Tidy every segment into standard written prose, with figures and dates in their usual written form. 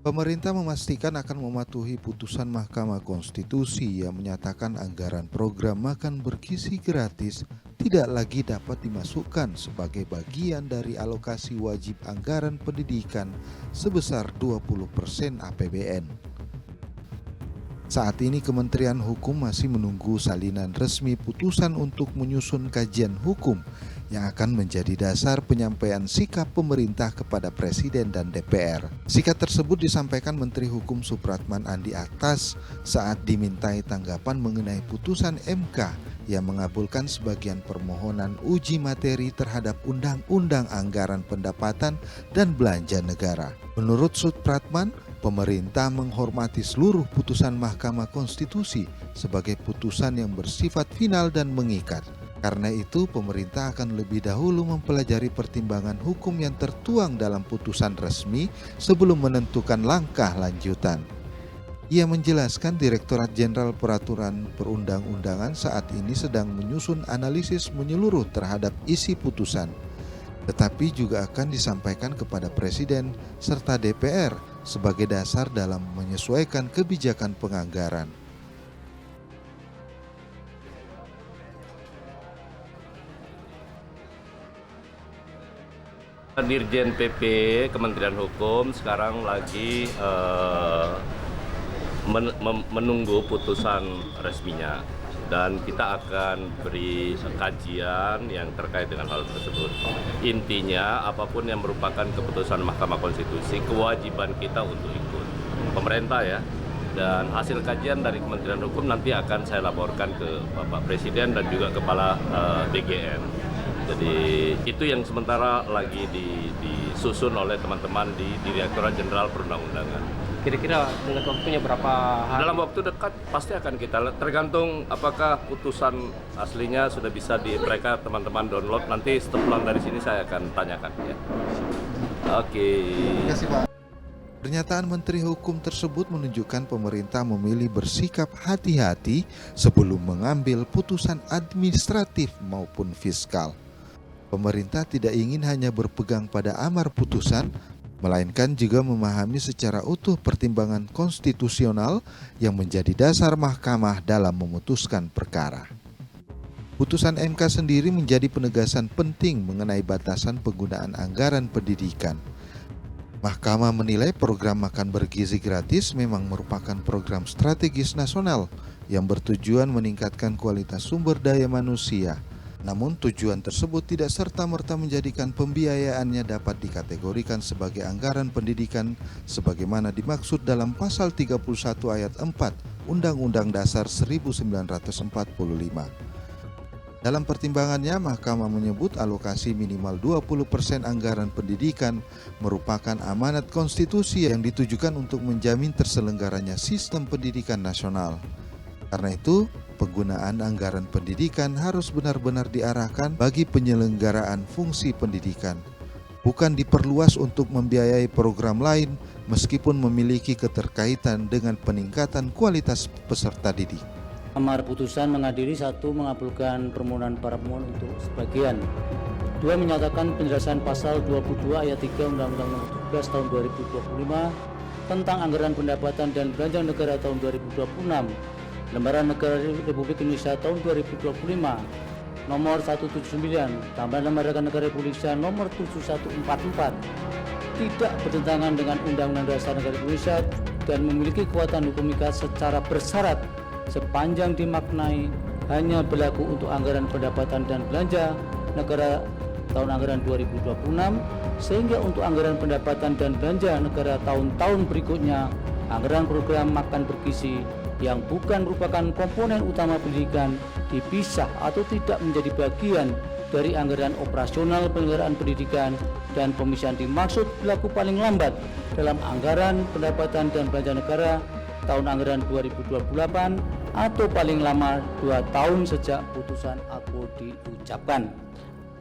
Pemerintah memastikan akan mematuhi putusan Mahkamah Konstitusi yang menyatakan anggaran program makan bergizi gratis tidak lagi dapat dimasukkan sebagai bagian dari alokasi wajib anggaran pendidikan sebesar 20% APBN. Saat ini Kementerian Hukum masih menunggu salinan resmi putusan untuk menyusun kajian hukum yang akan menjadi dasar penyampaian sikap pemerintah kepada Presiden dan DPR. Sikap tersebut disampaikan Menteri Hukum Supratman Andi Aktas saat dimintai tanggapan mengenai putusan MK yang mengabulkan sebagian permohonan uji materi terhadap Undang-Undang Anggaran Pendapatan dan Belanja Negara. Menurut Supratman, pemerintah menghormati seluruh putusan Mahkamah Konstitusi sebagai putusan yang bersifat final dan mengikat. Karena itu, pemerintah akan lebih dahulu mempelajari pertimbangan hukum yang tertuang dalam putusan resmi sebelum menentukan langkah lanjutan. Ia menjelaskan Direktorat Jenderal Peraturan Perundang-undangan saat ini sedang menyusun analisis menyeluruh terhadap isi putusan, tetapi juga akan disampaikan kepada Presiden serta DPR sebagai dasar dalam menyesuaikan kebijakan penganggaran. Dirjen PP Kementerian Hukum sekarang lagi menunggu putusan resminya, dan kita akan beri kajian yang terkait dengan hal tersebut. Intinya, apapun yang merupakan keputusan Mahkamah Konstitusi, kewajiban kita untuk ikut pemerintah ya. Dan hasil kajian dari Kementerian Hukum nanti akan saya laporkan ke Bapak Presiden dan juga Kepala DGN. Jadi itu yang sementara lagi disusun oleh teman-teman di Direktorat Jenderal Perundang-undangan. Kira-kira dengan waktunya berapa hari? Dalam waktu dekat pasti akan kita lihat, tergantung apakah putusan aslinya sudah bisa mereka teman-teman download. Nanti setelah dari sini saya akan tanyakan ya. Oke. Terima kasih, Pak. Pernyataan Menteri Hukum tersebut menunjukkan pemerintah memilih bersikap hati-hati sebelum mengambil putusan administratif maupun fiskal. Pemerintah tidak ingin hanya berpegang pada amar putusan, melainkan juga memahami secara utuh pertimbangan konstitusional yang menjadi dasar mahkamah dalam memutuskan perkara. Putusan MK sendiri menjadi penegasan penting mengenai batasan penggunaan anggaran pendidikan. Mahkamah menilai program makan bergizi gratis memang merupakan program strategis nasional yang bertujuan meningkatkan kualitas sumber daya manusia. Namun tujuan tersebut tidak serta-merta menjadikan pembiayaannya dapat dikategorikan sebagai anggaran pendidikan sebagaimana dimaksud dalam pasal 31 ayat 4 Undang-Undang Dasar 1945. Dalam pertimbangannya, Mahkamah menyebut alokasi minimal 20% anggaran pendidikan merupakan amanat konstitusi yang ditujukan untuk menjamin terselenggaranya sistem pendidikan nasional. Karena itu, penggunaan anggaran pendidikan harus benar-benar diarahkan bagi penyelenggaraan fungsi pendidikan, bukan diperluas untuk membiayai program lain meskipun memiliki keterkaitan dengan peningkatan kualitas peserta didik. Amar putusan mengadili: 1. Mengabulkan permohonan para pemohon untuk sebagian. 2. Menyatakan penjelasan pasal 22 ayat 3 Undang-Undang Nomor 17 Tahun 2025 tentang anggaran pendapatan dan belanja negara tahun 2026, Lembaran Negara Republik Indonesia tahun 2025 nomor 179, tambahan Lembaran Negara Republik Indonesia nomor 7144, tidak bertentangan dengan Undang-Undang Dasar Negara Indonesia dan memiliki kekuatan hukum ikat secara bersyarat sepanjang dimaknai hanya berlaku untuk anggaran pendapatan dan belanja negara tahun anggaran 2026, sehingga untuk anggaran pendapatan dan belanja negara tahun-tahun berikutnya, anggaran program makan bergizi yang bukan merupakan komponen utama pendidikan dipisah atau tidak menjadi bagian dari anggaran operasional penyelenggaraan pendidikan, dan pemisahan dimaksud berlaku paling lambat dalam anggaran pendapatan dan belanja negara tahun anggaran 2028 atau paling lama 2 tahun sejak putusan aku diucapkan.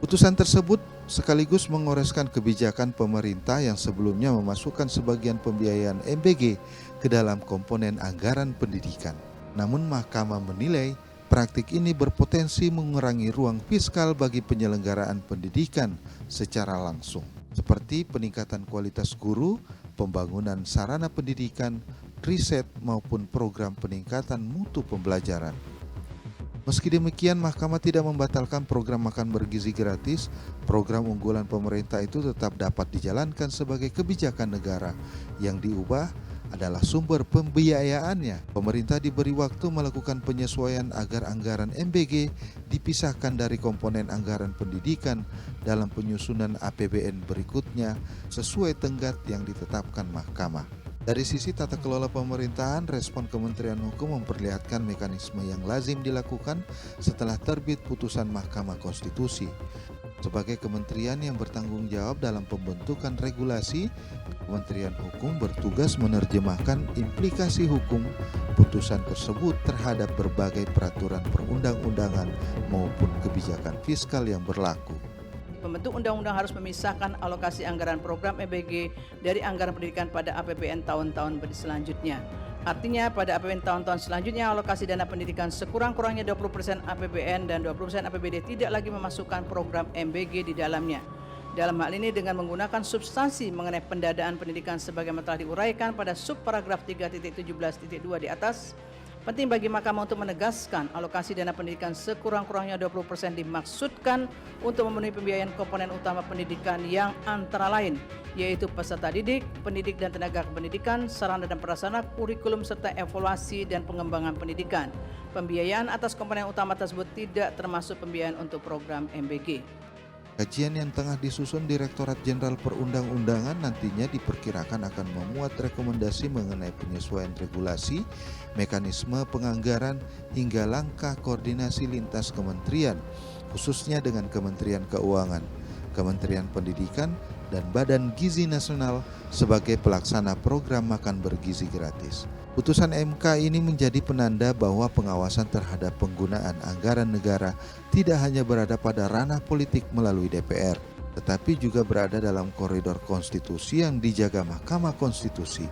Putusan tersebut sekaligus mengoreskan kebijakan pemerintah yang sebelumnya memasukkan sebagian pembiayaan MBG ke dalam komponen anggaran pendidikan. Namun Mahkamah menilai praktik ini berpotensi mengurangi ruang fiskal bagi penyelenggaraan pendidikan secara langsung, seperti peningkatan kualitas guru, pembangunan sarana pendidikan, riset maupun program peningkatan mutu pembelajaran. Meski demikian, Mahkamah tidak membatalkan program makan bergizi gratis. Program unggulan pemerintah itu tetap dapat dijalankan sebagai kebijakan negara. Yang diubah adalah sumber pembiayaannya. Pemerintah diberi waktu melakukan penyesuaian agar anggaran MBG dipisahkan dari komponen anggaran pendidikan dalam penyusunan APBN berikutnya sesuai tenggat yang ditetapkan Mahkamah. Dari sisi tata kelola pemerintahan, respon Kementerian Hukum memperlihatkan mekanisme yang lazim dilakukan setelah terbit putusan Mahkamah Konstitusi. Sebagai kementerian yang bertanggung jawab dalam pembentukan regulasi, Kementerian Hukum bertugas menerjemahkan implikasi hukum putusan tersebut terhadap berbagai peraturan perundang-undangan maupun kebijakan fiskal yang berlaku. Pembentuk undang-undang harus memisahkan alokasi anggaran program MBG dari anggaran pendidikan pada APBN tahun-tahun selanjutnya. Artinya pada APBN tahun-tahun selanjutnya alokasi dana pendidikan sekurang-kurangnya 20% APBN dan 20% APBD tidak lagi memasukkan program MBG di dalamnya. Dalam hal ini dengan menggunakan substansi mengenai pendadaan pendidikan sebagaimana telah diuraikan pada subparagraf 3.17.2 di atas. Penting bagi Mahkamah untuk menegaskan alokasi dana pendidikan sekurang-kurangnya 20% dimaksudkan untuk memenuhi pembiayaan komponen utama pendidikan yang antara lain yaitu peserta didik, pendidik dan tenaga kependidikan, sarana dan prasarana, kurikulum serta evaluasi dan pengembangan pendidikan. Pembiayaan atas komponen utama tersebut tidak termasuk pembiayaan untuk program MBG. Kajian yang tengah disusun Direktorat Jenderal Perundang-undangan nantinya diperkirakan akan memuat rekomendasi mengenai penyesuaian regulasi, mekanisme penganggaran, hingga langkah koordinasi lintas kementerian, khususnya dengan Kementerian Keuangan, Kementerian Pendidikan, dan Badan Gizi Nasional sebagai pelaksana program makan bergizi gratis. Putusan MK ini menjadi penanda bahwa pengawasan terhadap penggunaan anggaran negara tidak hanya berada pada ranah politik melalui DPR, tetapi juga berada dalam koridor konstitusi yang dijaga Mahkamah Konstitusi.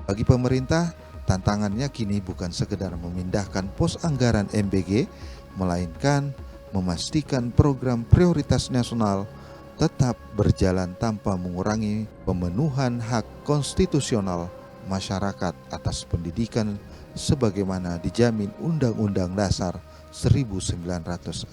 Bagi pemerintah, tantangannya kini bukan sekedar memindahkan pos anggaran MBG, melainkan memastikan program prioritas nasional tetap berjalan tanpa mengurangi pemenuhan hak konstitusional masyarakat atas pendidikan sebagaimana dijamin Undang-Undang Dasar 1945.